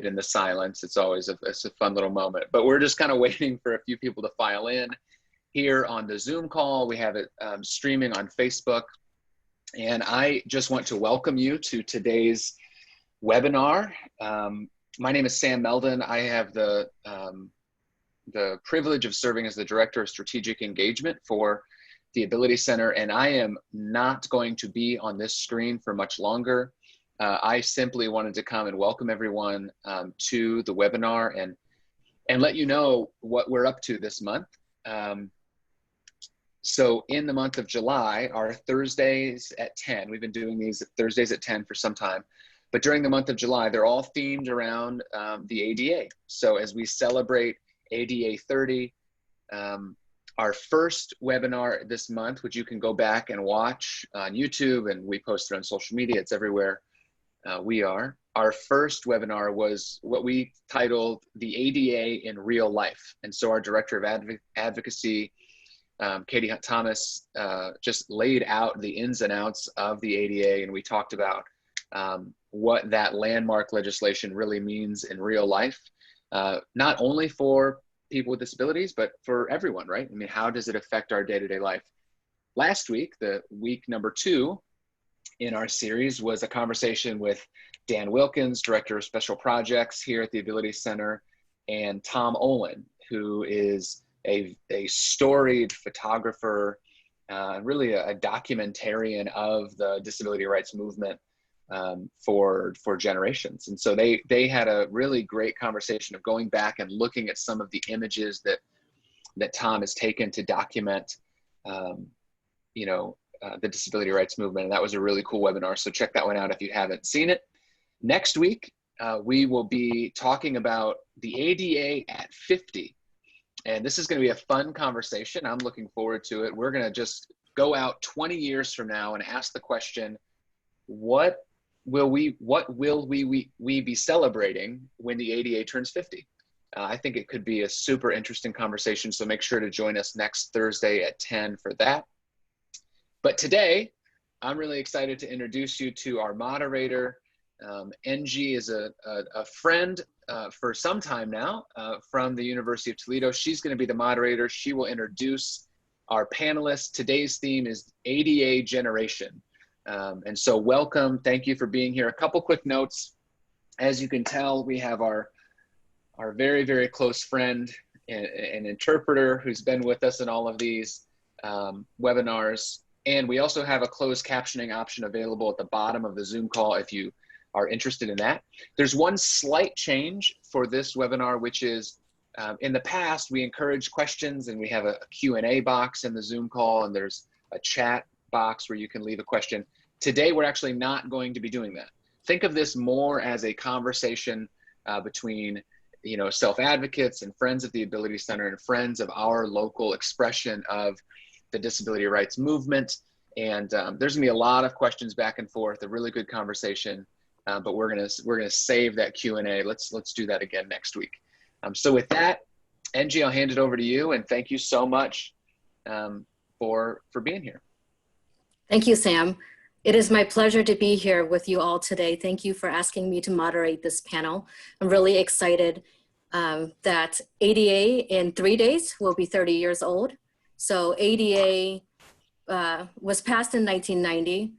in the silence. It's always it's a fun little moment, but we're just kind of waiting for a few people to file in here on the Zoom call. We have it streaming on Facebook. And I just want to welcome you to today's webinar. My name is Sam Meldon. I have the privilege of serving as the Director of Strategic Engagement for the Ability Center, and I am not going to be on this screen for much longer. I simply wanted to come and welcome everyone to the webinar and let you know what we're up to this month. So in the month of July, our Thursdays at 10, we've been doing these Thursdays at 10 for some time, but during the month of July, they're all themed around the ADA. So as we celebrate ADA 30, our first webinar this month, which you can go back and watch on YouTube, and we post it on social media, it's everywhere we are. Our first webinar was what we titled the ADA in Real Life. And so our Director of Advocacy, Katie Hunt Thomas, just laid out the ins and outs of the ADA, and we talked about what that landmark legislation really means in real life, not only for people with disabilities, but for everyone, right? I mean, how does it affect our day-to-day life? Last week, the week number 2 in our series, was a conversation with Dan Wilkins, Director of Special Projects here at the Ability Center, and Tom Olin, who is a storied photographer, really a documentarian of the disability rights movement for generations. And so they had a really great conversation of going back and looking at some of the images that Tom has taken to document, the disability rights movement. And that was a really cool webinar. So check that one out if you haven't seen it. Next week, we will be talking about the ADA at 50. And this is going to be a fun conversation. I'm looking forward to it. We're going to just go out 20 years from now and ask the question, what will we be celebrating when the ADA turns 50? I think it could be a super interesting conversation. So make sure to join us next Thursday at 10 for that. But today, I'm really excited to introduce you to our moderator. NG is a friend for some time now from the University of Toledo. She's going to be the moderator. She will introduce our panelists. Today's theme is ADA Generation. And so welcome. Thank you for being here. A couple quick notes. As you can tell, we have our very, very close friend and interpreter who's been with us in all of these webinars. And we also have a closed captioning option available at the bottom of the Zoom call if you are interested in that. There's one slight change for this webinar, which is in the past, we encourage questions and we have a Q&A box in the Zoom call, and there's a chat box where you can leave a question. Today, we're actually not going to be doing that. Think of this more as a conversation between self-advocates and friends of the Ability Center and friends of our local expression of the disability rights movement. And there's gonna be a lot of questions back and forth, a really good conversation. But we're gonna save that Q&A. Let's do that again next week. So with that, Angie, I'll hand it over to you, and thank you so much for being here. Thank you, Sam. It is my pleasure to be here with you all today. Thank you for asking me to moderate this panel. I'm really excited that ADA in 3 days will be 30 years old. So ADA was passed in 1990.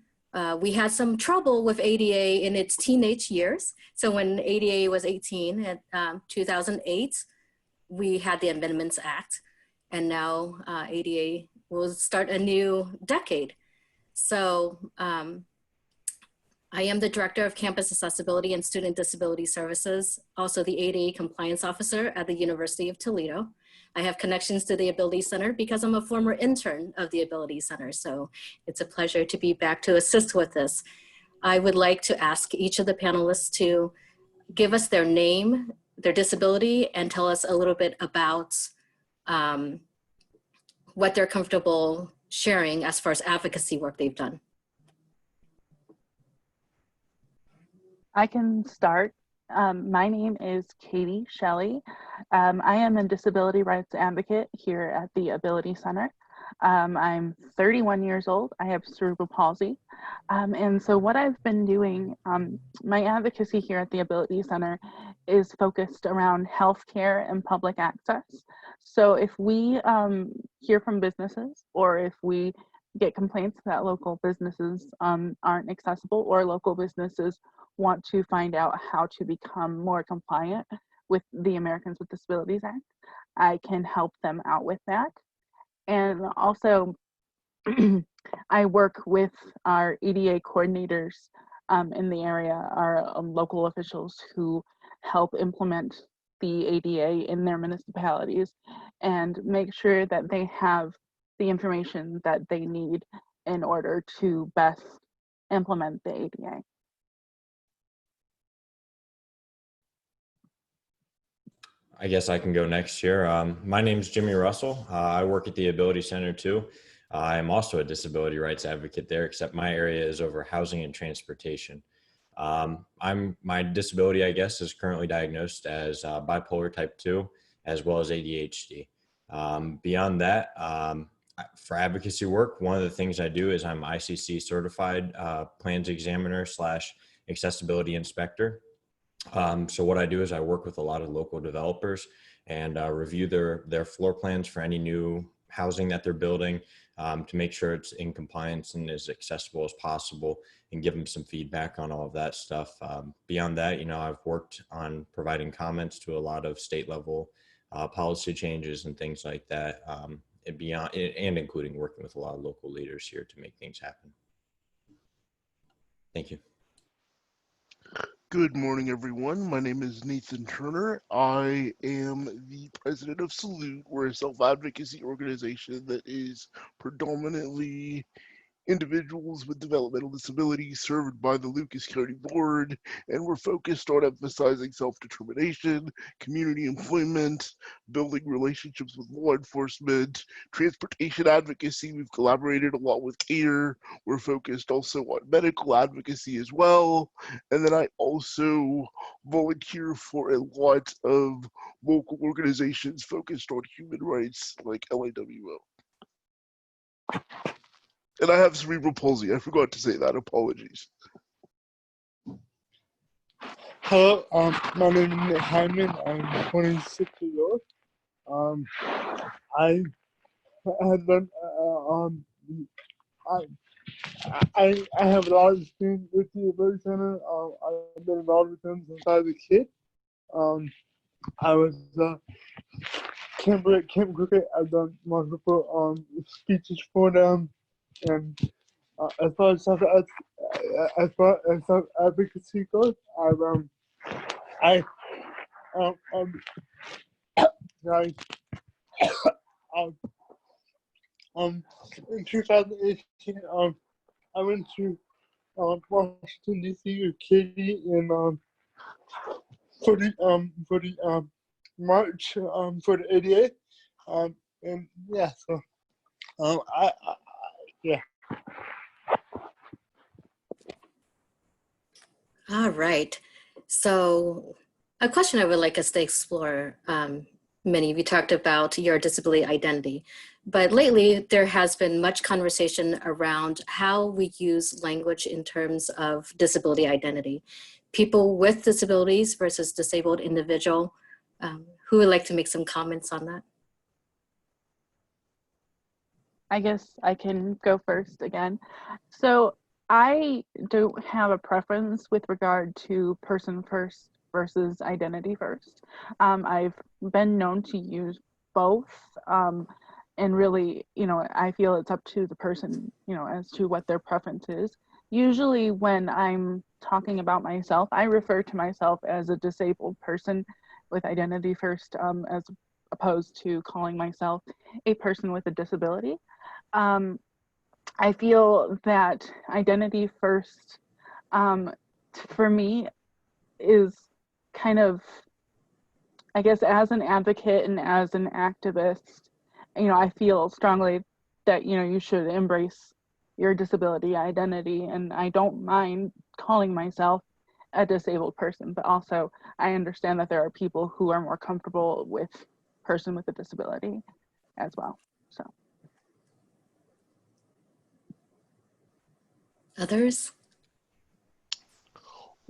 We had some trouble with ADA in its teenage years. So when ADA was 18 in 2008, we had the Amendments Act, and now ADA will start a new decade. So I am the Director of Campus Accessibility and Student Disability Services, also the ADA Compliance Officer at the University of Toledo. I have connections to the Ability Center because I'm a former intern of the Ability Center. So it's a pleasure to be back to assist with this. I would like to ask each of the panelists to give us their name, their disability, and tell us a little bit about what they're comfortable sharing as far as advocacy work they've done. I can start. My name is Katie Shelley. I am a disability rights advocate here at the Ability Center. I'm 31 years old. I have cerebral palsy. And so what I've been doing, my advocacy here at the Ability Center is focused around healthcare and public access. So if we hear from businesses, or if we get complaints that local businesses aren't accessible, or local businesses want to find out how to become more compliant with the Americans with Disabilities Act, I can help them out with that. And also, I work with our ADA coordinators in the area, our local officials who help implement the ADA in their municipalities and make sure that they have the information that they need in order to best implement the ADA. I guess I can go next here. My name is Jimmy Russell. I work at the Ability Center too. I am also a disability rights advocate there, except my area is over housing and transportation. My disability, I guess, is currently diagnosed as bipolar type 2, as well as ADHD. Beyond that, for advocacy work, one of the things I do is I'm ICC certified plans examiner / accessibility inspector. So what I do is I work with a lot of local developers and review their floor plans for any new housing that they're building to make sure it's in compliance and as accessible as possible, and give them some feedback on all of that stuff. Beyond that, I've worked on providing comments to a lot of state level policy changes and things like that, and including working with a lot of local leaders here to make things happen. Thank you. Good morning, everyone. My name is Nathan Turner. I am the president of Salute. We're a self-advocacy organization that is predominantly individuals with developmental disabilities served by the Lucas County Board, and we're focused on emphasizing self-determination, community employment, building relationships with law enforcement, transportation advocacy. We've collaborated a lot with CATER. We're focused also on medical advocacy as well. And then I also volunteer for a lot of local organizations focused on human rights like LAWO. And I have cerebral palsy. I forgot to say that. Apologies. Hello, my name is Hyndman. I'm 26 years old. I have done, I have a lot of experience with the Ability Center. I've been involved with them since I was a kid. I was Camp Cricket. I've done multiple speeches for them, and as far as self-advocacy goes, in 2018, I went to Washington D.C. with Katie and for the march for the ADA, and yeah, so yeah. All right. So a question I would like us to explore, many of you talked about your disability identity, but lately there has been much conversation around how we use language in terms of disability identity. People with disabilities versus disabled individual. Who would like to make some comments on that? I guess I can go first again. So I don't have a preference with regard to person first versus identity first. I've been known to use both, and really, I feel it's up to the person, as to what their preference is. Usually when I'm talking about myself, I refer to myself as a disabled person with identity first, as opposed to calling myself a person with a disability. I feel that identity first, for me, is kind of, I guess, as an advocate and as an activist, I feel strongly that, you should embrace your disability identity, and I don't mind calling myself a disabled person, but also I understand that there are people who are more comfortable with person with a disability as well, so. Others?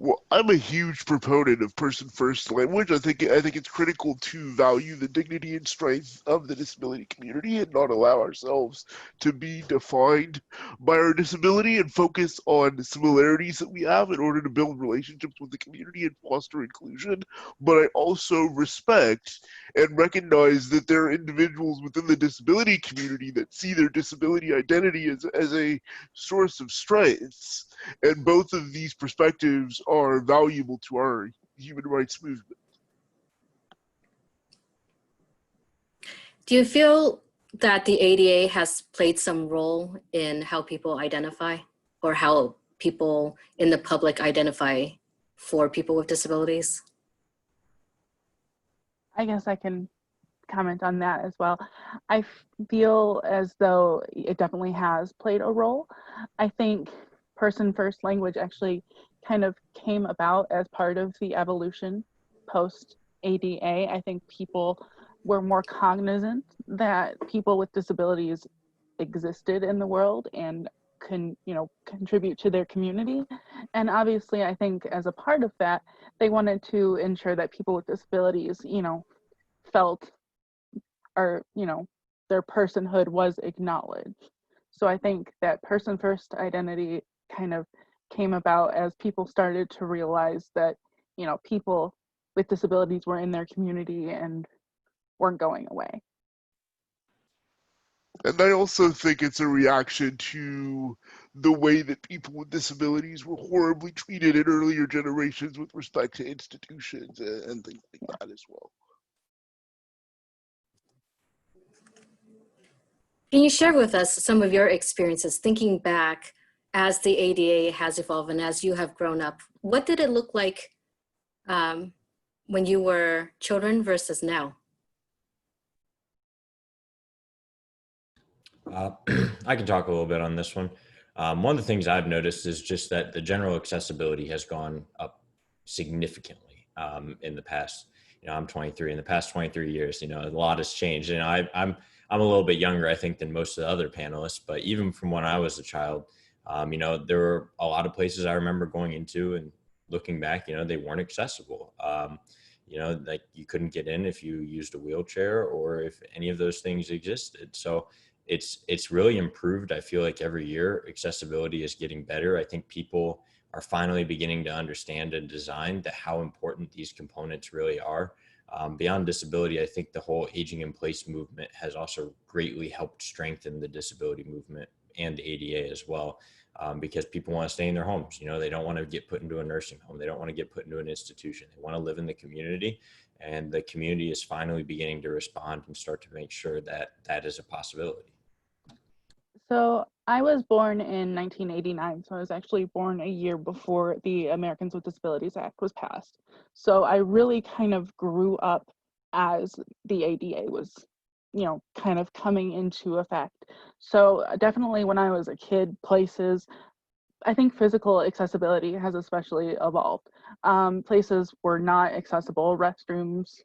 Well, I'm a huge proponent of person-first language. I think it's critical to value the dignity and strength of the disability community and not allow ourselves to be defined by our disability and focus on the similarities that we have in order to build relationships with the community and foster inclusion. But I also respect and recognize that there are individuals within the disability community that see their disability identity as a source of strengths. And both of these perspectives are valuable to our human rights movement. Do you feel that the ADA has played some role in how people identify or how people in the public identify for people with disabilities? I guess I can comment on that as well. I feel as though it definitely has played a role. I think person first language actually kind of came about as part of the evolution post ADA. I think people were more cognizant that people with disabilities existed in the world and can, contribute to their community. And obviously, I think as a part of that, they wanted to ensure that people with disabilities, felt or their personhood was acknowledged. So I think that person first identity kind of came about as people started to realize that people with disabilities were in their community and weren't going away. And I also think it's a reaction to the way that people with disabilities were horribly treated in earlier generations with respect to institutions and things like that as well. Can you share with us some of your experiences thinking back as the ADA has evolved and as you have grown up? What did it look like when you were children versus now? I can talk a little bit on this one. One of the things I've noticed is just that the general accessibility has gone up significantly in the past. I'm 23. In the past 23 years, a lot has changed. I'm a little bit younger, I think, than most of the other panelists. But even from when I was a child, there were a lot of places I remember going into and looking back, they weren't accessible. Like you couldn't get in if you used a wheelchair or if any of those things existed. So it's really improved. I feel like every year accessibility is getting better. I think people are finally beginning to understand and design how important these components really are. Beyond disability, I think the whole aging in place movement has also greatly helped strengthen the disability movement and the ADA as well, because people want to stay in their homes. They don't want to get put into a nursing home. They don't want to get put into an institution. They want to live in the community, and the community is finally beginning to respond and start to make sure that that is a possibility. So I was born in 1989, so I was actually born a year before the Americans with Disabilities Act was passed. So I really kind of grew up as the ADA was, kind of coming into effect. So definitely when I was a kid, I think physical accessibility has especially evolved. Places were not accessible, restrooms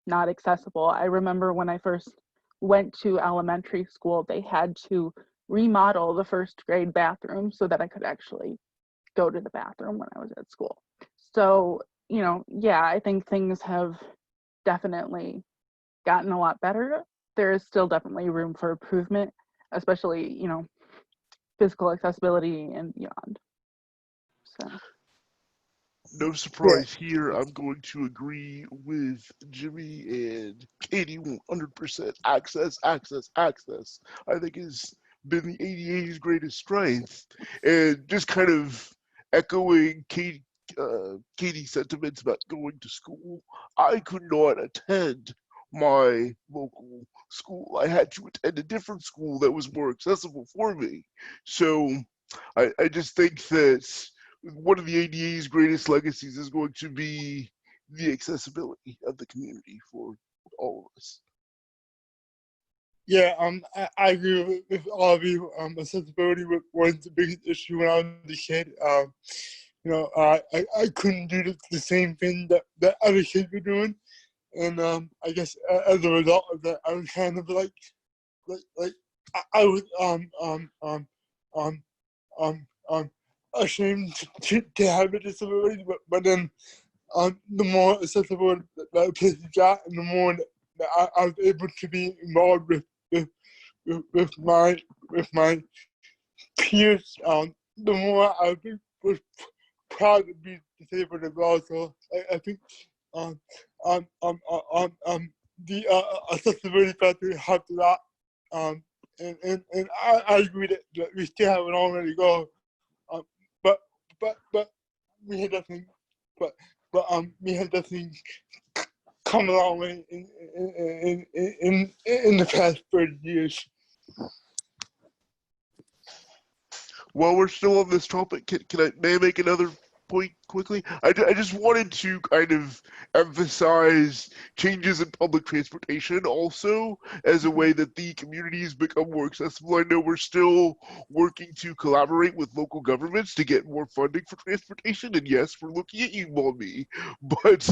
not accessible. I remember when I first went to elementary school, they had to remodel the first grade bathroom so that I could actually go to the bathroom when I was at school. So, I think things have definitely gotten a lot better. There is still definitely room for improvement, especially, physical accessibility and beyond. So. No surprise here, I'm going to agree with Jimmy and Katie 100%. Access. I think has been the ADA's greatest strength. And just kind of echoing Katie's sentiments about going to school, I could not attend my local school. I had to attend a different school that was more accessible for me. So I just think that one of the ADA's greatest legacies is going to be the accessibility of the community for all of us. Yeah, I agree with all of you. Accessibility was the biggest issue when I was a kid. I couldn't do the same thing that other kids were doing, and I guess as a result of that, I was kind of like I was ashamed to have a disability, but then the more accessible that place got, and the more that I was able to be involved with my peers, the more I was proud to be disabled as well. So I think the accessibility factor helped a lot. And I agree that we still have a long way to go. But we had definitely we had definitely come a long way in the past 30 years. While we're still on this topic, may I make another point quickly? I just wanted to kind of emphasize changes in public transportation also as a way that the communities become more accessible. I know we're still working to collaborate with local governments to get more funding for transportation, and yes, we're looking at you, Mommy. But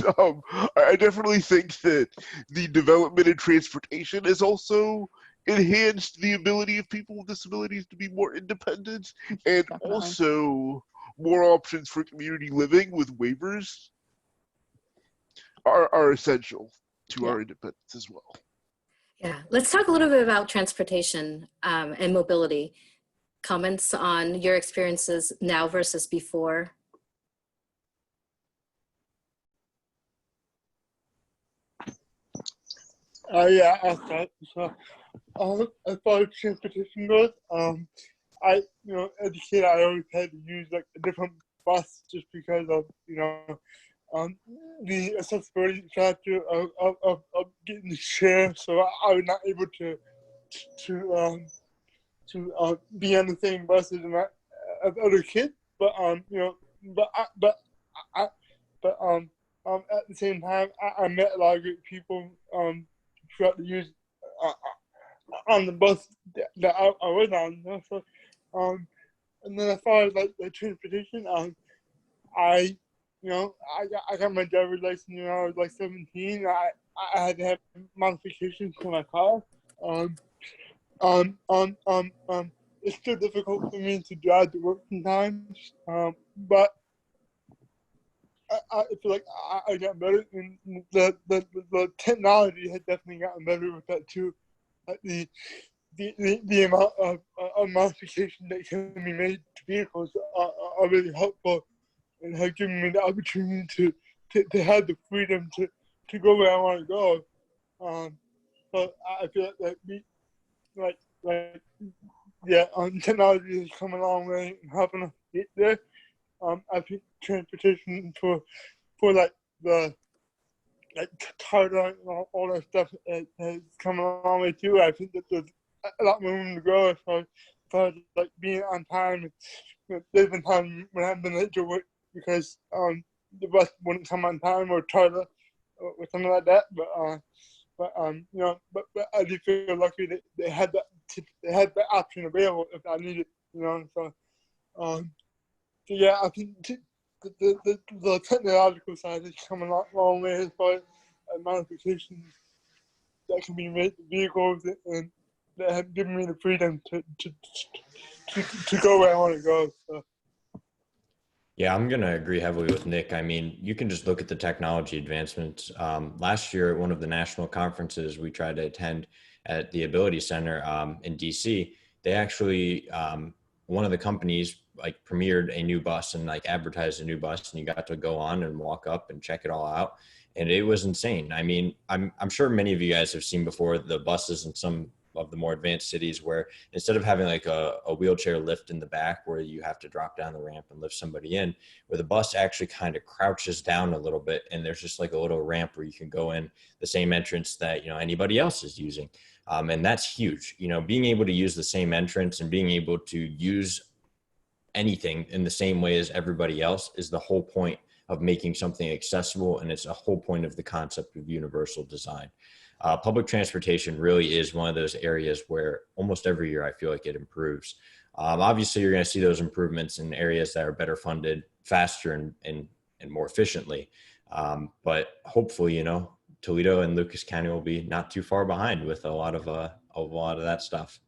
I definitely think that the development in transportation is also enhanced the ability of people with disabilities to be more independent, and also more options for community living with waivers are essential to our independence as well. Yeah, let's talk a little bit about transportation and mobility. Comments on your experiences now versus before? Yeah, I'll start. So, as far as transportation goes, as a kid, I always had to use like a different bus just because of, the accessibility factor of getting the share. So I was not able to be on the same bus as other kids. But at the same time, I met a lot of great people throughout the years on the bus that I was on. So, and then as far as like the transportation, I got my driver's license when I was like 17. I had to have modifications to my car. It's still difficult for me to drive to work sometimes. But I feel like I got better, and the technology has definitely gotten better with that too. The amount of modification that can be made to vehicles are really helpful, and have given me the opportunity to have the freedom to go where I want to go. So I feel like technology has come a long way in helping us get there. I think transportation for like the Tata and all that stuff has come a long way too. I think that there's a lot more room to grow as far as like being on time. There's been times when I've been late to work because the bus wouldn't come on time, or Tata or something like that. But I do feel lucky that they had that option available if I needed, So yeah, I think the technological side has come a long way as far as modifications that can be made to vehicles, and that have given me the freedom to go where I want to go. So. Yeah, I'm going to agree heavily with Nick. I mean, you can just look at the technology advancements. Last year at one of the national conferences we tried to attend at the Ability Center in DC, they actually, one of the companies like premiered a new bus and like advertised a new bus, and you got to go on and walk up and check it all out. And it was insane. I mean, I'm sure many of you guys have seen before the buses in some of the more advanced cities where instead of having like a wheelchair lift in the back where you have to drop down the ramp and lift somebody in, where the bus actually kind of crouches down a little bit, and there's just like a little ramp where you can go in the same entrance that anybody else is using. And that's huge. Being able to use the same entrance and being able to use anything in the same way as everybody else is the whole point of making something accessible, and it's a whole point of the concept of universal design. Public transportation really is one of those areas where almost every year I feel like it improves. Obviously, you're going to see those improvements in areas that are better funded, faster, and more efficiently. But hopefully, Toledo and Lucas County will be not too far behind with a lot of that stuff.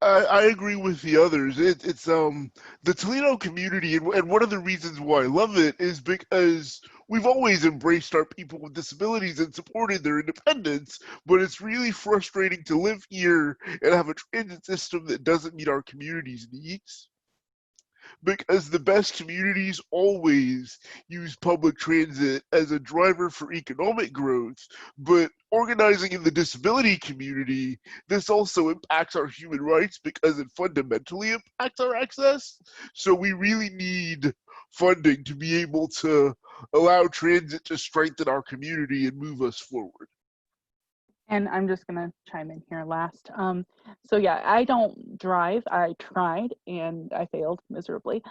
I agree with the others. It's the Toledo community, and one of the reasons why I love it is because we've always embraced our people with disabilities and supported their independence. But it's really frustrating to live here and have a transit system that doesn't meet our community's needs, because the best communities always use public transit as a driver for economic growth. But organizing in the disability community, this also impacts our human rights because it fundamentally impacts our access. So we really need funding to be able to allow transit to strengthen our community and move us forward. And I'm just gonna chime in here last. So yeah, I don't drive. I tried and I failed miserably.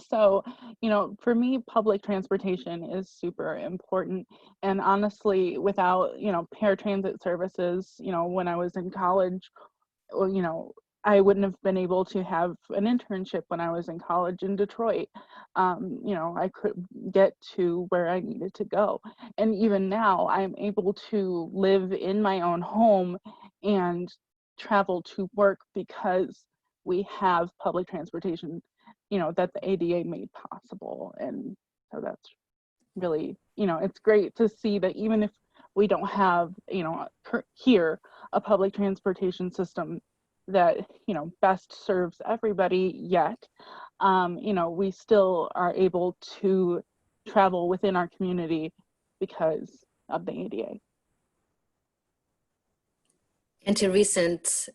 So, you know, for me, public transportation is super important. And honestly, without, you know, paratransit services, you know, when I was in college, well, you know, I wouldn't have been able to have an internship when I was in college in Detroit. You know, I could get to where I needed to go. And even now, I'm able to live in my own home and travel to work because we have public transportation, you know, that the ADA made possible. And so that's really, you know, it's great to see that even if we don't have, you know, here a public transportation system that, you know, best serves everybody yet, you know, we still are able to travel within our community because of the ADA. And to recent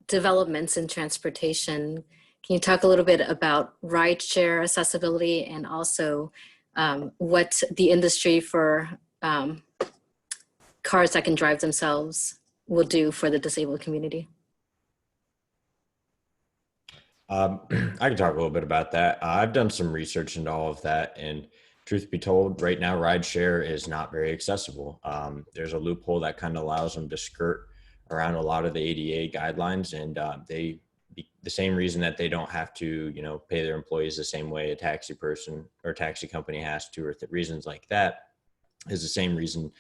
developments in transportation, can you talk a little bit about rideshare accessibility and also what the industry for cars that can drive themselves will do for the disabled community? I can talk a little bit about that. I've done some research into all of that, and truth be told, right now rideshare is not very accessible. There's a loophole that kind of allows them to skirt around a lot of the ADA guidelines, and the same reason that they don't have to, you know, pay their employees the same way a taxi person or taxi company has to, or reasons like that, is the same reason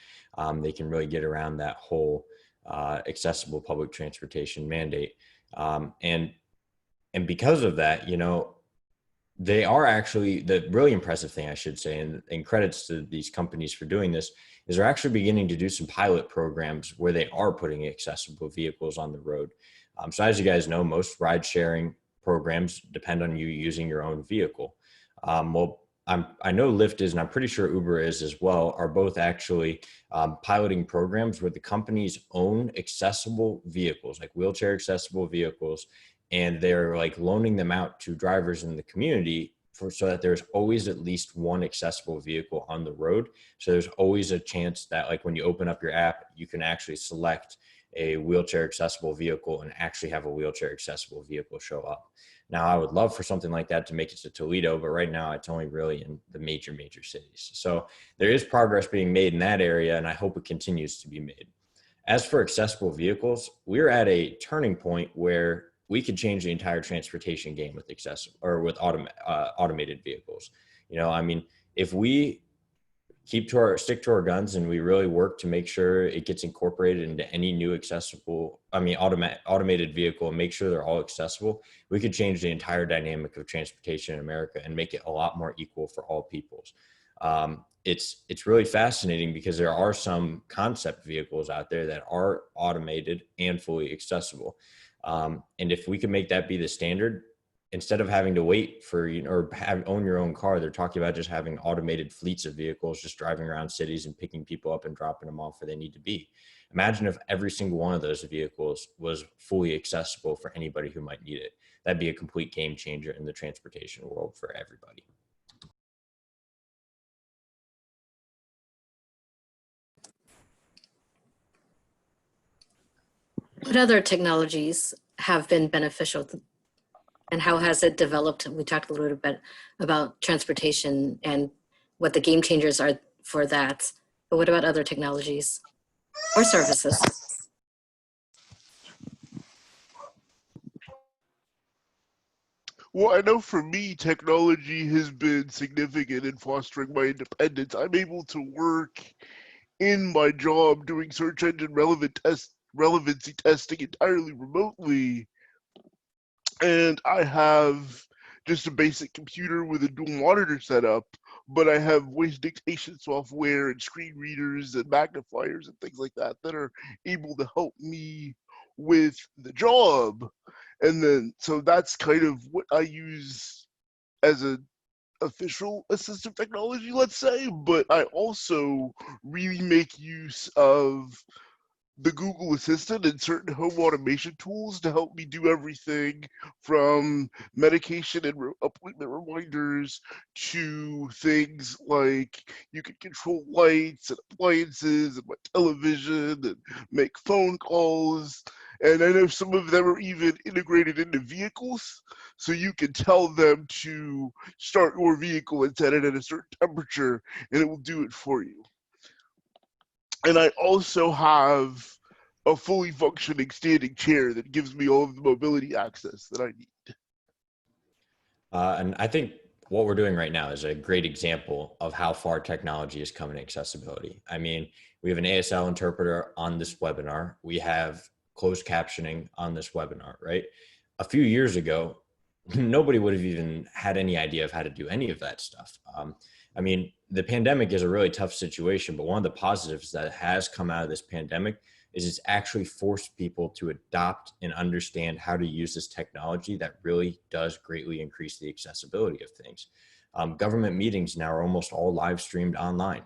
they can really get around that whole accessible public transportation mandate. And because of that, you know, they are actually, the really impressive thing I should say, and credits to these companies for doing this, is they're actually beginning to do some pilot programs where they are putting accessible vehicles on the road. So as you guys know, most ride sharing programs depend on you using your own vehicle. I know Lyft is, and I'm pretty sure Uber is as well, are both actually piloting programs where the companies own accessible vehicles, like wheelchair accessible vehicles, and they're like loaning them out to drivers in the community so that there's always at least one accessible vehicle on the road. So there's always a chance that, like, when you open up your app, you can actually select a wheelchair accessible vehicle and actually have a wheelchair accessible vehicle show up. Now, I would love for something like that to make it to Toledo, but right now it's only really in the major cities. So there is progress being made in that area, and I hope it continues to be made. As for accessible vehicles, we're at a turning point where we could change the entire transportation game with accessible or with automated vehicles. You know, I mean, if we stick to our guns and we really work to make sure it gets incorporated into any new automated vehicle and make sure they're all accessible, we could change the entire dynamic of transportation in America and make it a lot more equal for all peoples. It's really fascinating because there are some concept vehicles out there that are automated and fully accessible. And if we can make that be the standard, instead of having to wait for, you know, or own your own car, they're talking about just having automated fleets of vehicles, just driving around cities and picking people up and dropping them off where they need to be. Imagine if every single one of those vehicles was fully accessible for anybody who might need it. That'd be a complete game changer in the transportation world for everybody. What other technologies have been beneficial and how has it developed? We talked a little bit about transportation and what the game changers are for that, but what about other technologies or services? Well, I know for me, technology has been significant in fostering my independence. I'm able to work in my job doing search engine relevancy testing entirely remotely, and I have just a basic computer with a dual monitor setup, but I have voice dictation software and screen readers and magnifiers and things like that that are able to help me with the job. And then, so that's kind of what I use as a official assistive technology, let's say, but I also really make use of the Google Assistant and certain home automation tools to help me do everything from medication and appointment reminders to things like you can control lights and appliances and my television and make phone calls. And I know some of them are even integrated into vehicles, so you can tell them to start your vehicle and set it at a certain temperature, and it will do it for you. And I also have a fully functioning standing chair that gives me all of the mobility access that I need. And I think what we're doing right now is a great example of how far technology has come in accessibility. I mean, we have an ASL interpreter on this webinar. We have closed captioning on this webinar, right? A few years ago, nobody would have even had any idea of how to do any of that stuff. I mean, the pandemic is a really tough situation, but one of the positives that has come out of this pandemic is it's actually forced people to adopt and understand how to use this technology that really does greatly increase the accessibility of things. Government meetings now are almost all live streamed online.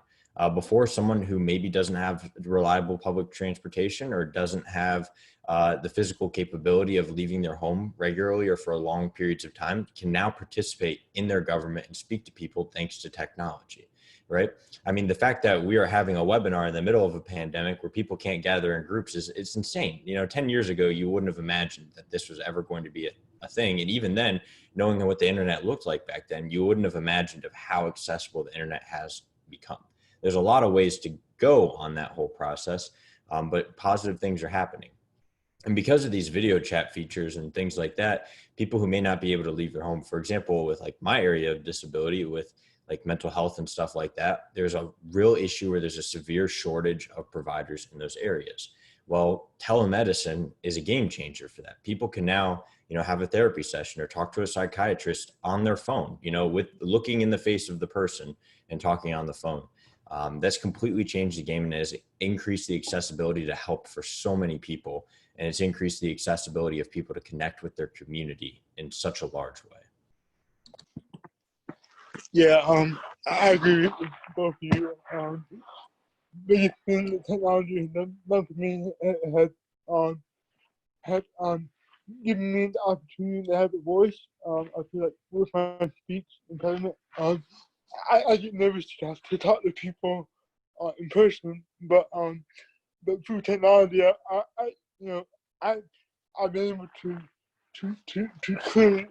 Before, someone who maybe doesn't have reliable public transportation or doesn't have the physical capability of leaving their home regularly or for long periods of time can now participate in their government and speak to people thanks to technology, right? I mean, the fact that we are having a webinar in the middle of a pandemic where people can't gather in groups it's insane. You know, 10 years ago, you wouldn't have imagined that this was ever going to be a thing. And even then, knowing what the internet looked like back then, you wouldn't have imagined of how accessible the internet has become. There's a lot of ways to go on that whole process, but positive things are happening. And because of these video chat features and things like that, people who may not be able to leave their home, for example, with like my area of disability with like mental health and stuff like that, there's a real issue where there's a severe shortage of providers in those areas. Well, telemedicine is a game changer for that. People can now, you know, have a therapy session or talk to a psychiatrist on their phone, you know, with looking in the face of the person and talking on the phone. That's completely changed the game and has increased the accessibility to help for so many people. And it's increased the accessibility of people to connect with their community in such a large way. Yeah, I agree with both of you. Biggest thing that technology has done for me has given me the opportunity to have a voice. I feel like with my speech impediment, I get nervous to have to talk to people in person, but through technology, I've been able to clearly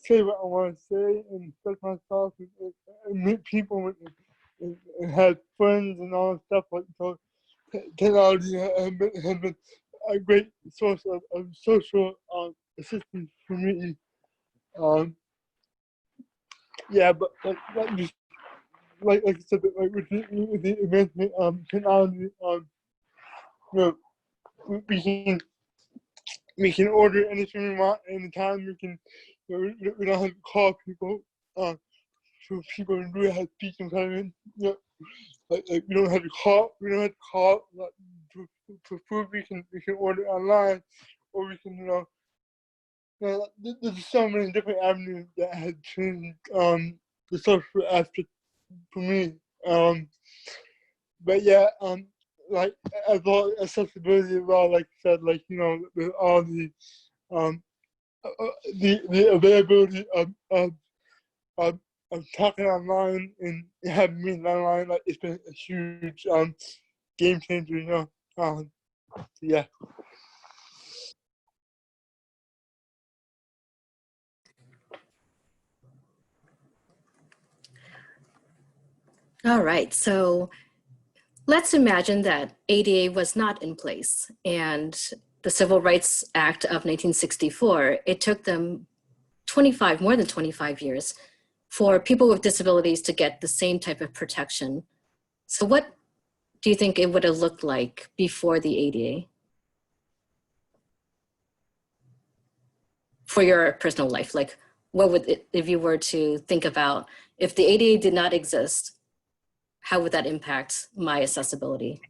say what I want to say and express myself and meet people and have friends and all that stuff. Like, so technology has been a great source of social assistance for me. Yeah, but like I said, like with the advancement technology, you know, we can order anything we want anytime. We don't have to call people. For people who do have speech impediment, you know, like we don't have to call. We don't have to call. Like, for food, we can order online, or we can there's so many different avenues that have changed the social aspect for me. But yeah, like as well accessibility as well, like I said, like with all the availability of talking online and having meetings online, like it's been a huge game changer, yeah. All right, so let's imagine that ADA was not in place and the Civil Rights Act of 1964, it took them more than 25 years for people with disabilities to get the same type of protection. So what do you think it would have looked like before the ADA? for your personal life? Like, what would it, if you were to think about, if the ADA did not exist, how would that impact my accessibility?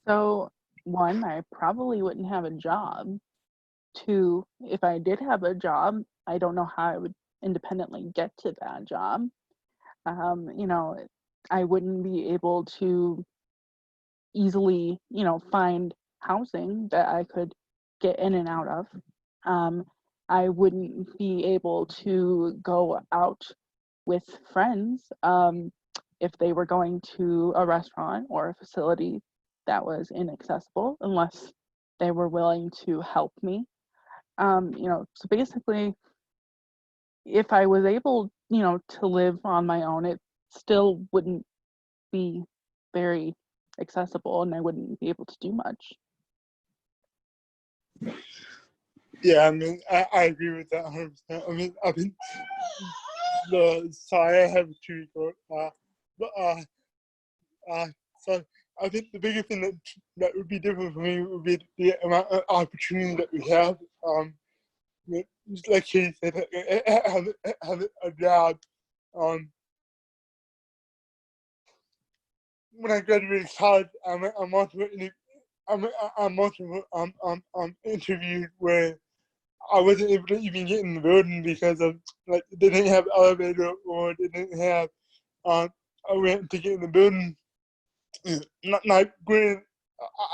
So one, I probably wouldn't have a job. Two, if I did have a job, I don't know how I would independently get to that job. You know, I wouldn't be able to easily, you know, find housing that I could get in and out of. I wouldn't be able to go out with friends if they were going to a restaurant or a facility that was inaccessible unless they were willing to help me. You know, so basically, if I was able, you know, to live on my own, it still wouldn't be very accessible and I wouldn't be able to do much. Yeah, I mean, I agree with that 100%. I mean, sorry, I have a tree coat. But so I think the biggest thing that would be different for me would be the amount of opportunity that we have. Just like he said, have a job. When I graduated college, I'm also interviewed where I wasn't able to even get in the building because of like they didn't have elevator or they didn't have a ramp to get in the building. Not granted,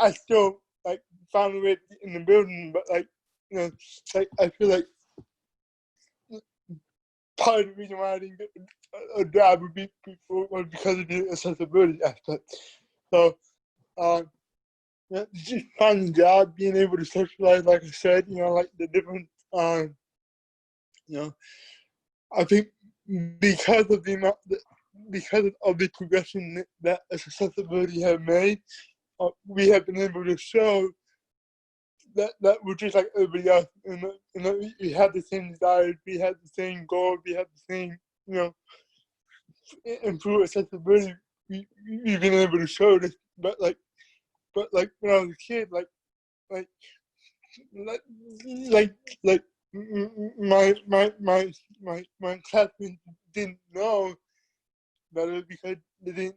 I still like found a way to get in the building, but like you know, like I feel like part of the reason why I didn't get a job would be was because of the accessibility aspect. So yeah, just finding a job, being able to socialize, like I said, you know, like the different you know, I think because of the amount because of the progression that accessibility have made, we have been able to show that we're just like everybody else, and we have the same desires, we have the same goals, we have the same, you know, improve accessibility. We've been able to show this, but like when I was a kid, like my classmates didn't know that it was because they didn't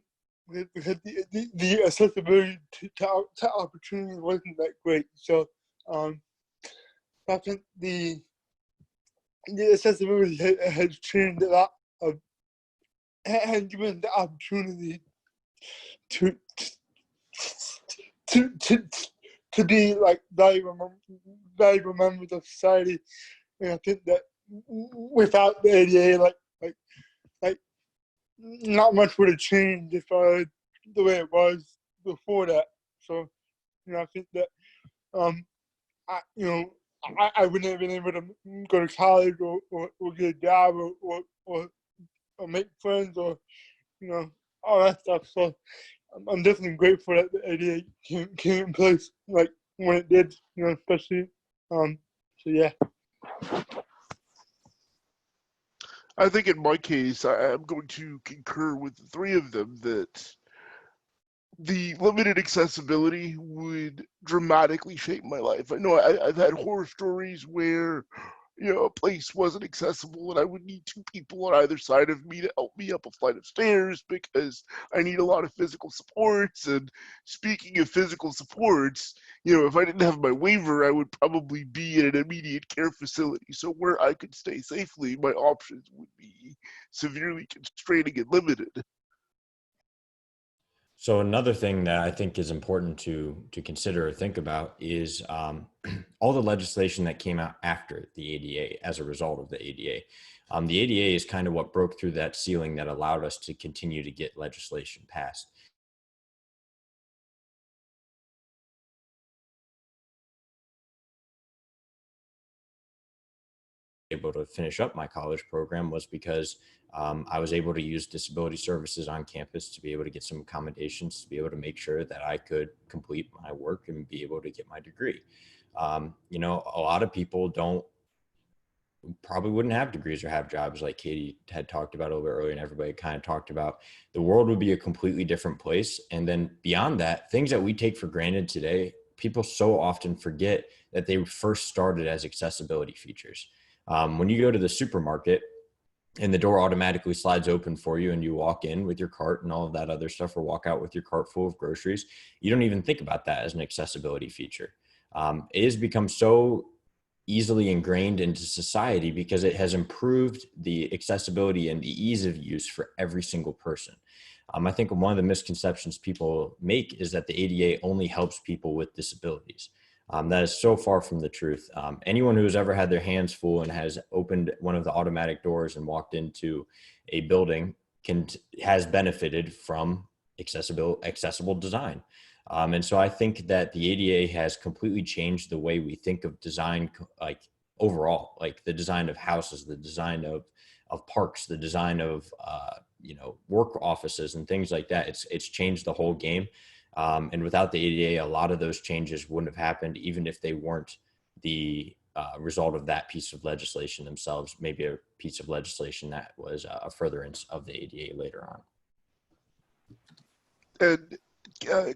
because the accessibility to opportunity wasn't that great. So I think the accessibility has changed a lot of has given the opportunity to to be like valuable members of society. And I think that without the ADA, like not much would have changed as far as the way it was before that. So, you know, I think that I wouldn't have been able to go to college or get a job or make friends or, you know, all that stuff. So I'm definitely grateful that the ADA came in place like when it did, you know, especially. So yeah. I think in my case, I'm going to concur with the three of them that the limited accessibility would dramatically shape my life. I know I've had horror stories where, you know, a place wasn't accessible and I would need two people on either side of me to help me up a flight of stairs because I need a lot of physical supports. And speaking of physical supports, you know, if I didn't have my waiver, I would probably be in an immediate care facility. So where I could stay safely, my options would be severely constraining and limited. So another thing that I think is important to consider or think about is all the legislation that came out after the ADA as a result of the ADA. The ADA is kind of what broke through that ceiling that allowed us to continue to get legislation passed. Able to finish up my college program was because I was able to use disability services on campus to be able to get some accommodations, to be able to make sure that I could complete my work and be able to get my degree. You know, a lot of people probably wouldn't have degrees or have jobs like Katie had talked about a little bit earlier, and everybody kind of talked about. The world would be a completely different place. And then beyond that, things that we take for granted today, people so often forget that they first started as accessibility features. When you go to the supermarket and the door automatically slides open for you and you walk in with your cart and all of that other stuff, or walk out with your cart full of groceries, you don't even think about that as an accessibility feature. It has become so easily ingrained into society because it has improved the accessibility and the ease of use for every single person. I think one of the misconceptions people make is that the ADA only helps people with disabilities. That is so far from the truth. Anyone who's ever had their hands full and has opened one of the automatic doors and walked into a building has benefited from accessible design. And so I think that the ADA has completely changed the way we think of design, like overall, like the design of houses, the design of parks, the design of, work offices and things like that. It's changed the whole game. And without the ADA, a lot of those changes wouldn't have happened, even if they weren't the result of that piece of legislation themselves, maybe a piece of legislation that was a furtherance of the ADA later on. And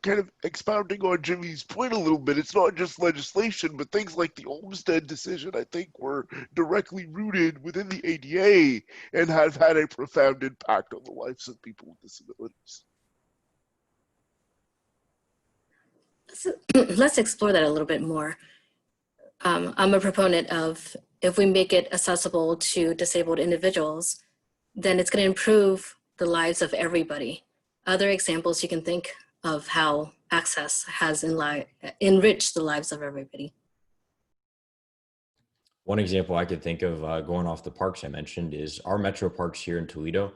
kind of expounding on Jimmy's point a little bit, it's not just legislation, but things like the Olmsted decision, I think, were directly rooted within the ADA and have had a profound impact on the lives of people with disabilities. Let's explore that a little bit more. I'm a proponent of, if we make it accessible to disabled individuals, then it's going to improve the lives of everybody. Other examples you can think of how access has enriched the lives of everybody. One example I could think of, going off the parks I mentioned, is our metro parks here in Toledo.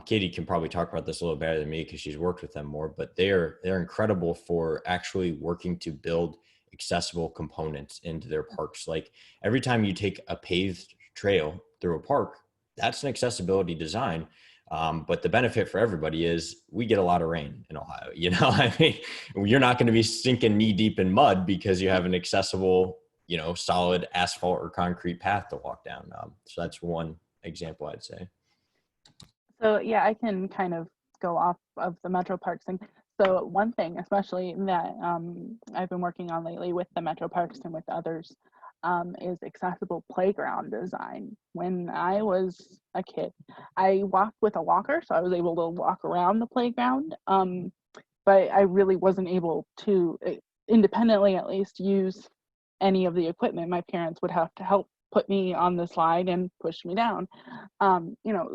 Katie can probably talk about this a little better than me because she's worked with them more, but they're incredible for actually working to build accessible components into their parks. Like every time you take a paved trail through a park, that's an accessibility design. But the benefit for everybody is we get a lot of rain in Ohio. I mean, you're not going to be sinking knee deep in mud because you have an accessible, solid asphalt or concrete path to walk down. So that's one example I'd say. So yeah, I can kind of go off of the Metro Parks thing. So one thing, especially that I've been working on lately with the Metro Parks and with others, is accessible playground design. When I was a kid, I walked with a walker, so I was able to walk around the playground, but I really wasn't able to, independently at least, use any of the equipment. My parents would have to help put me on the slide and push me down.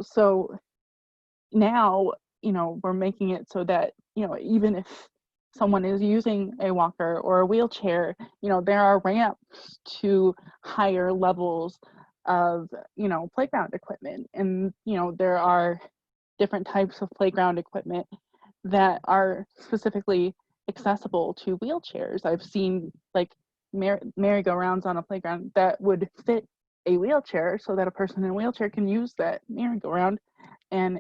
So now, we're making it so that, even if someone is using a walker or a wheelchair, there are ramps to higher levels of, playground equipment. And, there are different types of playground equipment that are specifically accessible to wheelchairs. I've seen like merry-go-rounds on a playground that would fit a wheelchair so that a person in a wheelchair can use that merry-go-round and,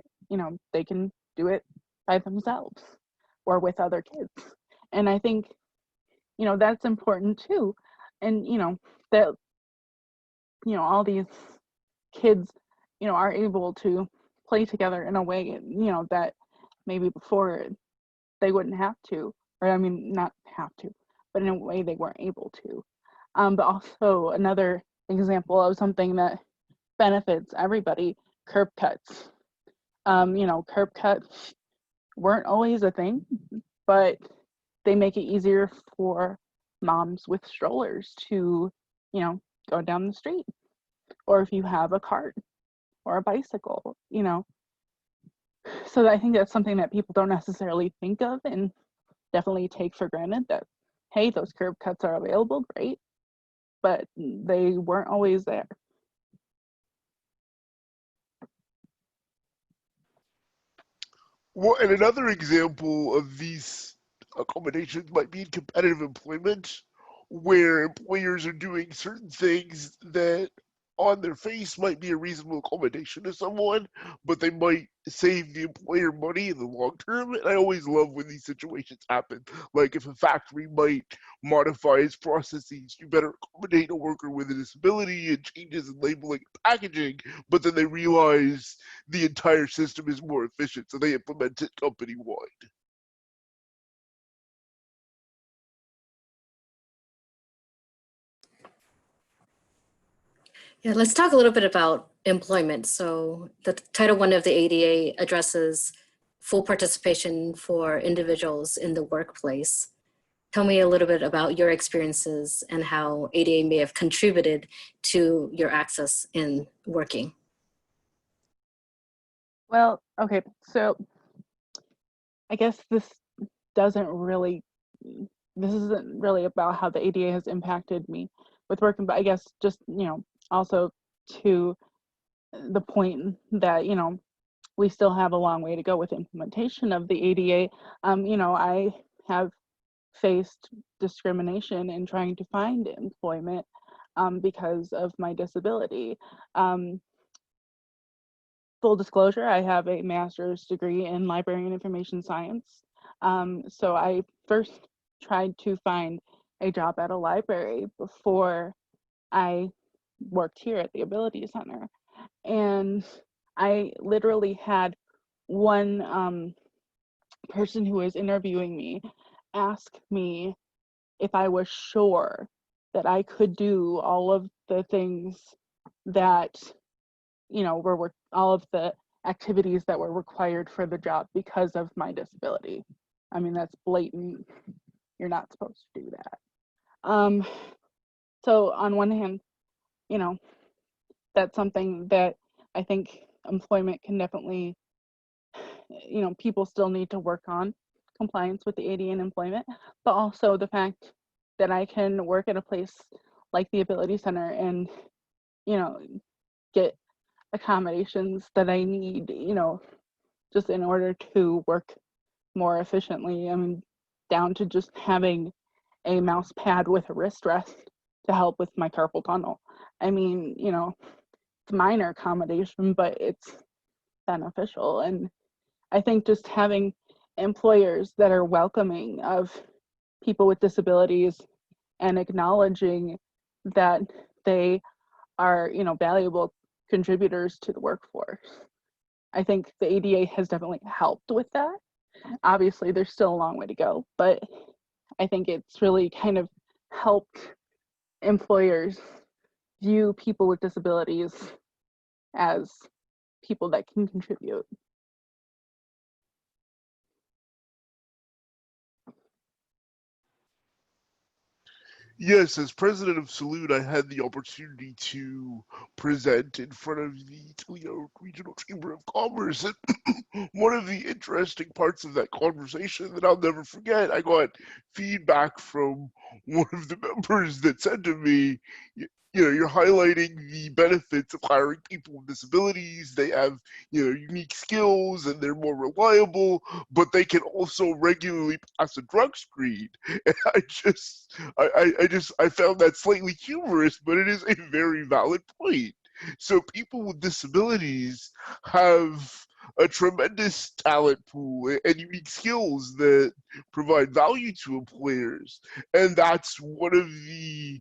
they can do it by themselves or with other kids. And I think, that's important too. And, that, all these kids, are able to play together in a way, that maybe before they wouldn't have to, or I mean, not have to, but in a way they weren't able to. But also another example of something that benefits everybody, curb cuts. Curb cuts weren't always a thing, but they make it easier for moms with strollers to, go down the street. Or if you have a cart or a bicycle, So I think that's something that people don't necessarily think of and definitely take for granted that, hey, those curb cuts are available, great, but they weren't always there. Well, and another example of these accommodations might be in competitive employment, where employers are doing certain things that on their face might be a reasonable accommodation to someone, but they might save the employer money in the long term. And I always love when these situations happen. Like if a factory might modify its processes to better accommodate a worker with a disability and changes in labeling and packaging, but then they realize the entire system is more efficient, so they implement it company-wide. Yeah, let's talk a little bit about employment. So the Title I of the ADA addresses full participation for individuals in the workplace. Tell me a little bit about your experiences and how ADA may have contributed to your access in working. Well, okay, so I guess doesn't really, this isn't really about how the ADA has impacted me with working, but I guess just, also to the point that, we still have a long way to go with implementation of the ADA. I have faced discrimination in trying to find employment because of my disability. Full disclosure, I have a master's degree in library and information science. So I first tried to find a job at a library before I worked here at the Ability Center. And I literally had one person who was interviewing me ask me if I was sure that I could do all of the things that, were all of the activities that were required for the job because of my disability. I mean, that's blatant. You're not supposed to do that. So on one hand, you know, that's something that I think employment can definitely, people still need to work on compliance with the ADA and employment, but also the fact that I can work at a place like the Ability Center and, get accommodations that I need, just in order to work more efficiently. I mean, down to just having a mouse pad with a wrist rest to help with my carpal tunnel. I mean, it's minor accommodation, but it's beneficial. And I think just having employers that are welcoming of people with disabilities and acknowledging that they are, valuable contributors to the workforce. I think the ADA has definitely helped with that. Obviously, there's still a long way to go, but I think it's really kind of helped employers view people with disabilities as people that can contribute. Yes, as president of Salute, I had the opportunity to present in front of the Toledo Regional Chamber of Commerce. And one of the interesting parts of that conversation that I'll never forget, I got feedback from one of the members that said to me, you're highlighting the benefits of hiring people with disabilities. They have, unique skills and they're more reliable, but they can also regularly pass a drug screen. And I found that slightly humorous, but it is a very valid point. So people with disabilities have a tremendous talent pool and unique skills that provide value to employers. And that's one of the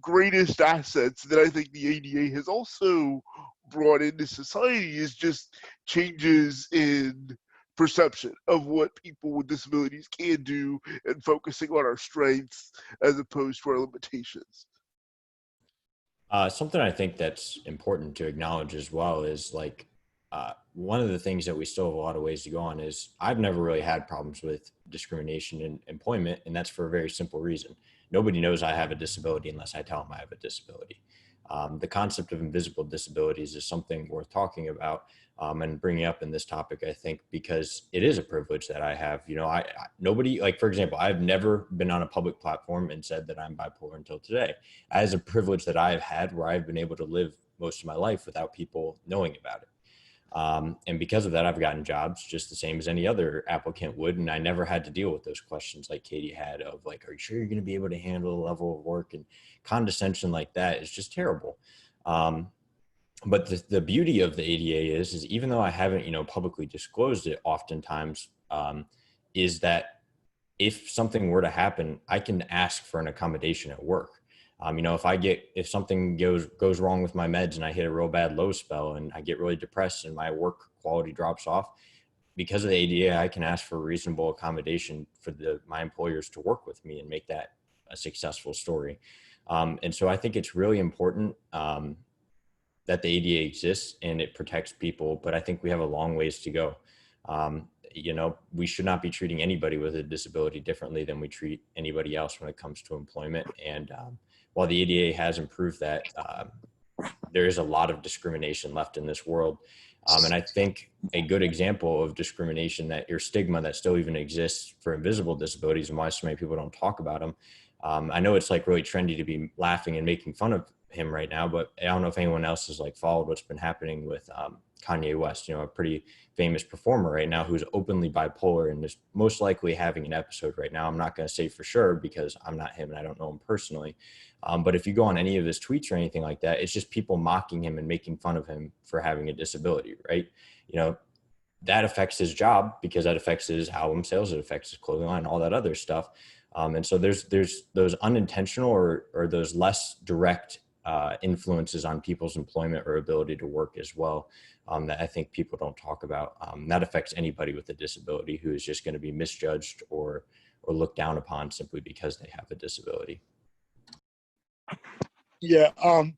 greatest assets that I think the ADA has also brought into society is just changes in perception of what people with disabilities can do and focusing on our strengths as opposed to our limitations. Something I think that's important to acknowledge as well is like one of the things that we still have a lot of ways to go on is I've never really had problems with discrimination in employment, and that's for a very simple reason. Nobody knows I have a disability unless I tell them I have a disability. The concept of invisible disabilities is something worth talking about and bringing up in this topic, I think, because it is a privilege that I have. Nobody, like, for example, I've never been on a public platform and said that I'm bipolar until today. As a privilege that I've had where I've been able to live most of my life without people knowing about it. And because of that, I've gotten jobs just the same as any other applicant would. And I never had to deal with those questions like Katie had of like, are you sure you're going to be able to handle the level of work? And condescension like that is just terrible. But the beauty of the ADA is even though I haven't, publicly disclosed it oftentimes, is that if something were to happen, I can ask for an accommodation at work. If something goes wrong with my meds and I hit a real bad low spell and I get really depressed and my work quality drops off, because of the ADA, I can ask for reasonable accommodation for my employers to work with me and make that a successful story. And so I think it's really important that the ADA exists and it protects people, but I think we have a long ways to go. You know, we should not be treating anybody with a disability differently than we treat anybody else when it comes to employment. And while the ADA has improved that, there is a lot of discrimination left in this world. And I think a good example of discrimination that or stigma that still even exists for invisible disabilities and why so many people don't talk about them. I know it's like really trendy to be laughing and making fun of him right now, but I don't know if anyone else has like followed what's been happening with Kanye West, you know, a pretty famous performer right now who's openly bipolar and is most likely having an episode right now. I'm not going to say for sure because I'm not him and I don't know him personally. But if you go on any of his tweets or anything like that, it's just people mocking him and making fun of him for having a disability, right? You know, that affects his job because that affects his album sales, it affects his clothing line, all that other stuff. And so there's those unintentional or those less direct influences on people's employment or ability to work as well, that I think people don't talk about. That affects anybody with a disability who is just going to be misjudged or looked down upon simply because they have a disability. Yeah, I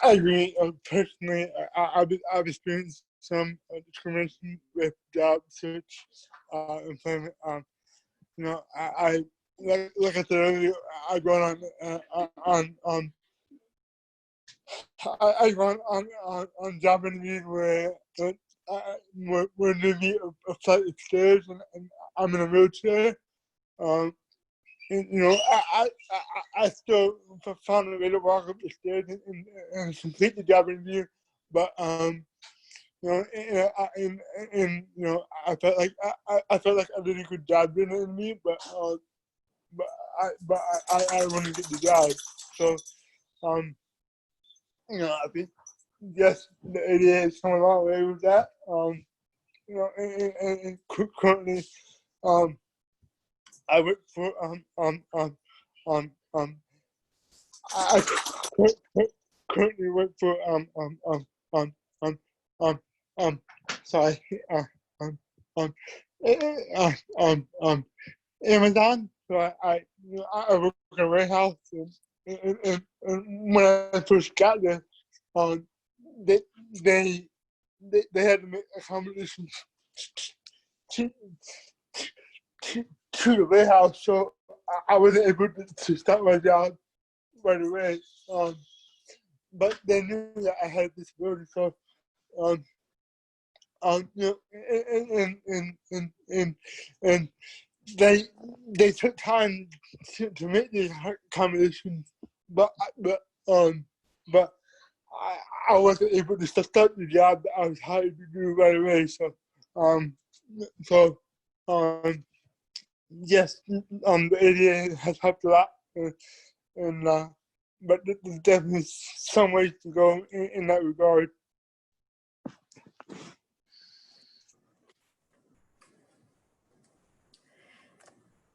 agree. Personally, I've experienced some discrimination with job search, employment. You know, I like I said earlier, I go on job interviews where there's a flight of stairs and I'm in a wheelchair. And, you know, I still found a way to walk up the stairs and complete the job interview, but you know, and you know, I felt like I did a good job doing the interview, but I want to get the job. So you know, I think yes, the ADA has come a long way with that. You know, and currently, I work for I currently work for sorry Amazon. So I work in a warehouse and when I first got there, they had to make accommodations to to the warehouse, so I wasn't able to start my job right away. But they knew that I had a disability, so you know, and they took time to make these accommodations, but I wasn't able to start the job that I was hired to do right away. So yes, the ADA has helped a lot, and but there's definitely some ways to go in that regard.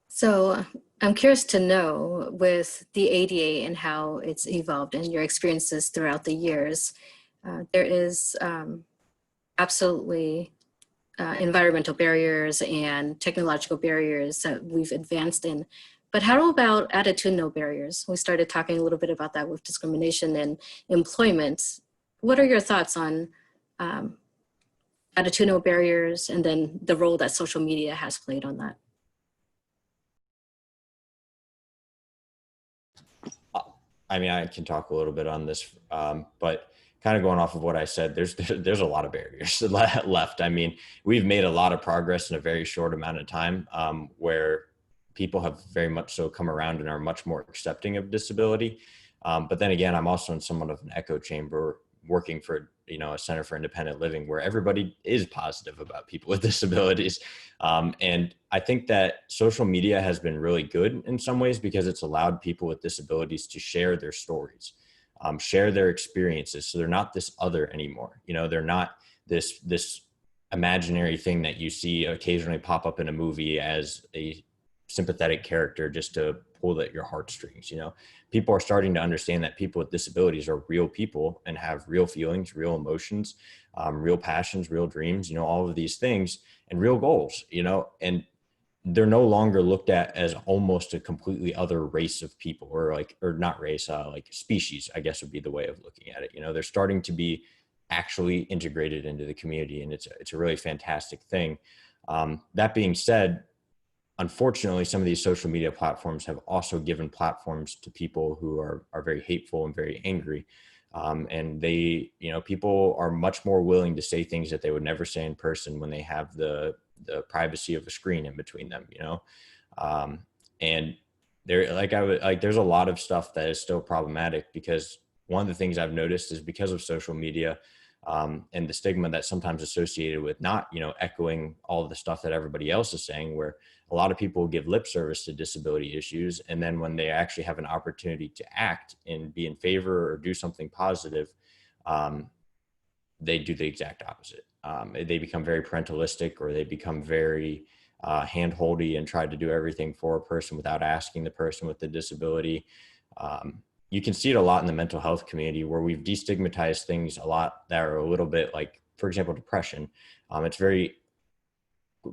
So I'm curious to know, with the ADA and how it's evolved and your experiences throughout the years, there is absolutely environmental barriers and technological barriers that we've advanced in. But how about attitudinal barriers? We started talking a little bit about that with discrimination and employment. What are your thoughts on attitudinal barriers and then the role that social media has played on that? I mean, I can talk a little bit on this, but kind of going off of what I said, there's a lot of barriers left. I mean, we've made a lot of progress in a very short amount of time, where people have very much so come around and are much more accepting of disability. But then again, I'm also in somewhat of an echo chamber working for, you know, a Center for Independent Living where everybody is positive about people with disabilities. And I think that social media has been really good in some ways because it's allowed people with disabilities to share their stories, share their experiences. So they're not this other anymore. You know, they're not this imaginary thing that you see occasionally pop up in a movie as a sympathetic character just to pull at your heartstrings. You know, people are starting to understand that people with disabilities are real people and have real feelings, real emotions, real passions, real dreams, you know, all of these things and real goals, you know, and they're no longer looked at as almost a completely other race of people, or not race, like species, I guess would be the way of looking at it. You know, they're starting to be actually integrated into the community, and it's a really fantastic thing. That being said, unfortunately, some of these social media platforms have also given platforms to people who are very hateful and very angry. And they, you know, people are much more willing to say things that they would never say in person when they have the privacy of a screen in between them, you know? And there, there's a lot of stuff that is still problematic, because one of the things I've noticed is because of social media, and the stigma that's sometimes associated with not, you know, echoing all of the stuff that everybody else is saying, where a lot of people give lip service to disability issues, and then when they actually have an opportunity to act and be in favor or do something positive, they do the exact opposite. They become very parentalistic, or they become very hand-holdy and try to do everything for a person without asking the person with the disability. You can see it a lot in the mental health community, where we've destigmatized things a lot that are a little bit like, for example, depression.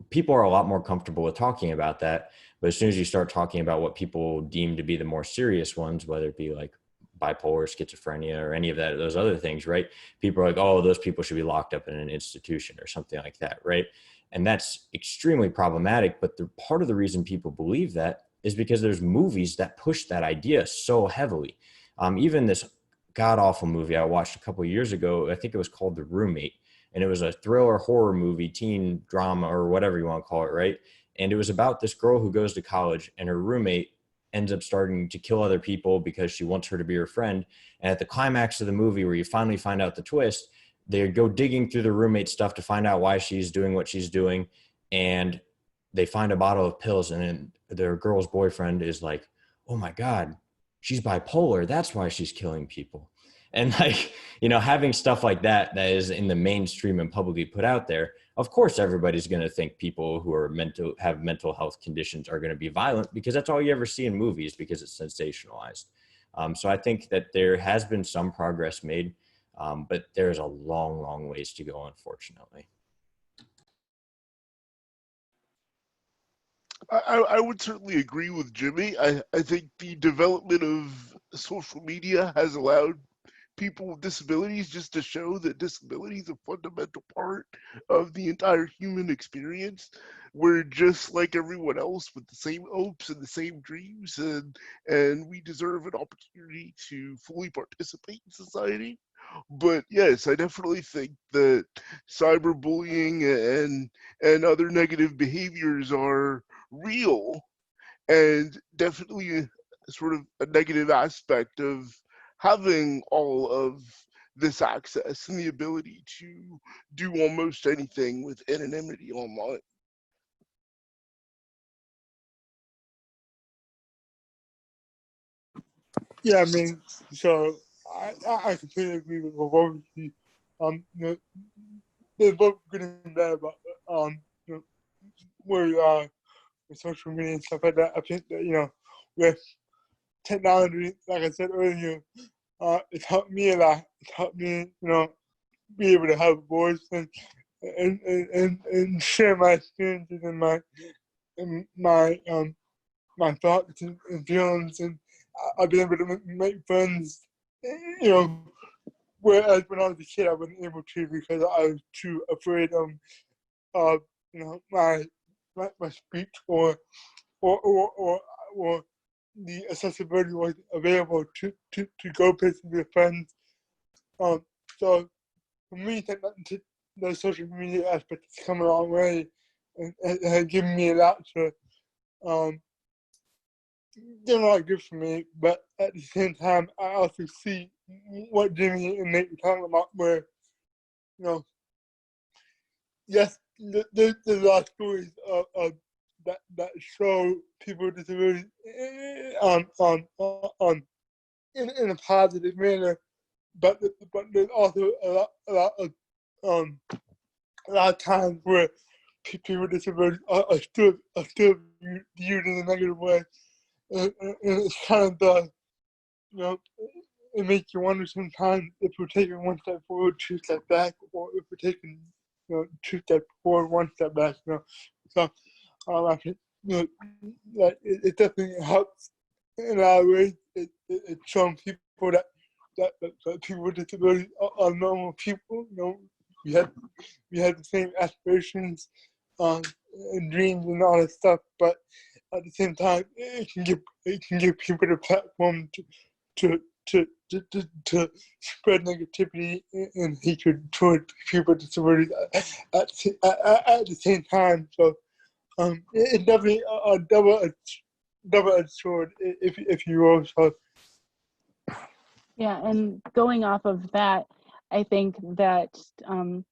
People are a lot more comfortable with talking about that. But as soon as you start talking about what people deem to be the more serious ones, whether it be like bipolar, schizophrenia, or any of that, those other things, right? People are like, oh, those people should be locked up in an institution or something like that, right? And that's extremely problematic. But part of the reason people believe that is because there's movies that push that idea so heavily. Even this god-awful movie I watched a couple of years ago, I think it was called The Roommate, and it was a thriller horror movie, teen drama, or whatever you want to call it, right? And it was about this girl who goes to college, and her roommate ends up starting to kill other people because she wants her to be her friend. And at the climax of the movie, where you finally find out the twist, they go digging through the roommate's stuff to find out why she's doing what she's doing. And they find a bottle of pills, and then their girl's boyfriend is like, oh my God, she's bipolar. That's why she's killing people. And like, you know, having stuff like that is in the mainstream and publicly put out there, of course, everybody's going to think people who are have mental health conditions are going to be violent, because that's all you ever see in movies, because it's sensationalized. So I think that there has been some progress made, but there's a long, long ways to go, unfortunately. I would certainly agree with Jimmy. I think the development of social media has allowed people with disabilities just to show that disability is a fundamental part of the entire human experience. We're just like everyone else, with the same hopes and the same dreams, and we deserve an opportunity to fully participate in society. But yes, I definitely think that cyberbullying and other negative behaviors are real, and definitely sort of a negative aspect of having all of this access and the ability to do almost anything with anonymity online. Yeah, I mean, so I completely agree with both of you. You know, they're both good and bad about you know, where you are with social media and stuff like that. I think that, you know, with technology, like I said earlier, it's helped me a lot. It's helped me, you know, be able to have a voice and share my experiences and my thoughts and feelings, and I've been able to make friends, you know, whereas when I was a kid I wasn't able to, because I was too afraid of you know, my speech or the accessibility was available to go places with friends. So for me, the social media aspect has come a long way, and it has given me a lot to did a lot good for me. But at the same time, I also see what Jimmy and Nate were talking about, where, you know, yes, there's a lot of stories of that show people with disabilities in a positive manner, but there's also a lot of times where people with disabilities are still viewed in a negative way, and it's kind of you know, it makes you wonder sometimes if we're taking one step forward, two steps back, or if we're taking, you know, two steps forward, one step back. You know, so I think you know, like it definitely helps in a lot of ways. It's showing people that people with disabilities are normal people. You know, we have the same aspirations, and dreams and all that stuff, but at the same time, it can give people the platform to spread negativity and hatred toward people with disabilities at the same time. So it's definitely a double-edged sword, if you will. So Yeah, and going off of that, I think that, you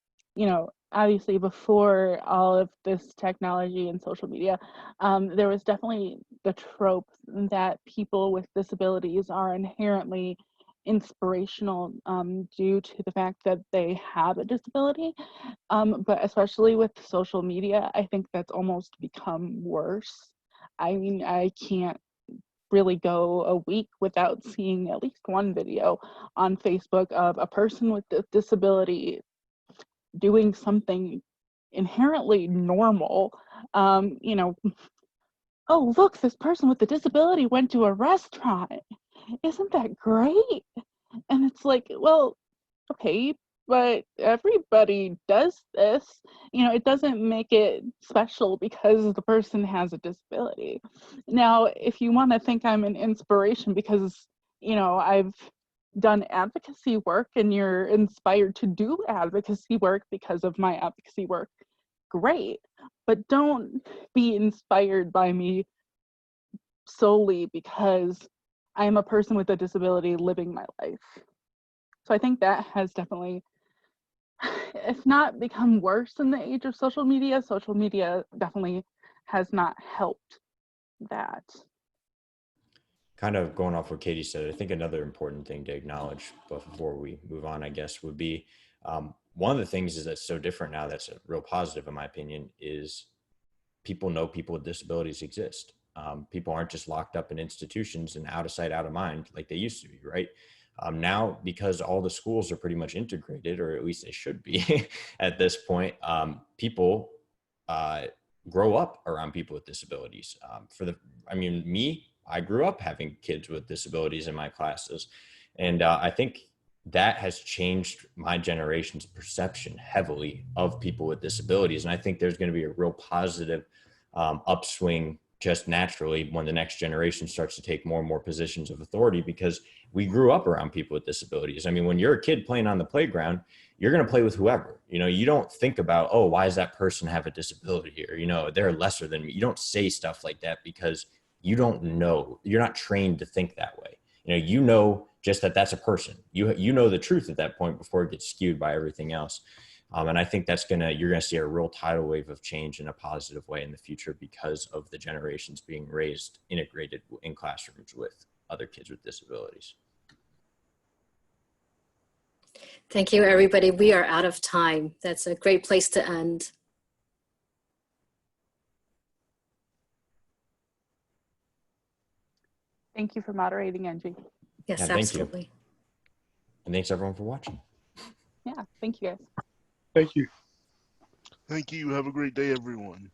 know, obviously before all of this technology and social media, there was definitely the trope that people with disabilities are inherently inspirational due to the fact that they have a disability. But especially with social media, I think that's almost become worse. I mean, I can't really go a week without seeing at least one video on Facebook of a person with a disability doing something inherently normal. You know, oh, look, this person with a disability went to a restaurant. Isn't that great? And it's like, well, okay, but everybody does this. You know, it doesn't make it special because the person has a disability. Now, if you want to think I'm an inspiration because, you know, I've done advocacy work and you're inspired to do advocacy work because of my advocacy work, great. But don't be inspired by me solely because I'm a person with a disability living my life. So I think that has definitely, if not become worse in the age of social media definitely has not helped that. Kind of going off what Katie said, I think another important thing to acknowledge before we move on, I guess, would be one of the things is that's so different now that's a real positive, in my opinion, is people know people with disabilities exist. People aren't just locked up in institutions and out of sight, out of mind like they used to be, right? Now, because all the schools are pretty much integrated, or at least they should be at this point, people grow up around people with disabilities. I grew up having kids with disabilities in my classes. And I think that has changed my generation's perception heavily of people with disabilities. And I think there's going to be a real positive upswing just naturally when the next generation starts to take more and more positions of authority, because we grew up around people with disabilities. I mean, when you're a kid playing on the playground, you're going to play with whoever. You know, you don't think about, oh, why does that person have a disability, or, you know, they're lesser than me. You don't say stuff like that because you don't know. You're not trained to think that way. You know just that that's a person. You know the truth at that point before it gets skewed by everything else. And I think you're gonna see a real tidal wave of change in a positive way in the future because of the generations being raised integrated in classrooms with other kids with disabilities. Thank you, everybody. We are out of time. That's a great place to end. Thank you for moderating, Angie. Yes, Yeah, absolutely. Thank you. And thanks everyone for watching. Yeah, thank you guys. thank you. Thank you. Have a great day, everyone.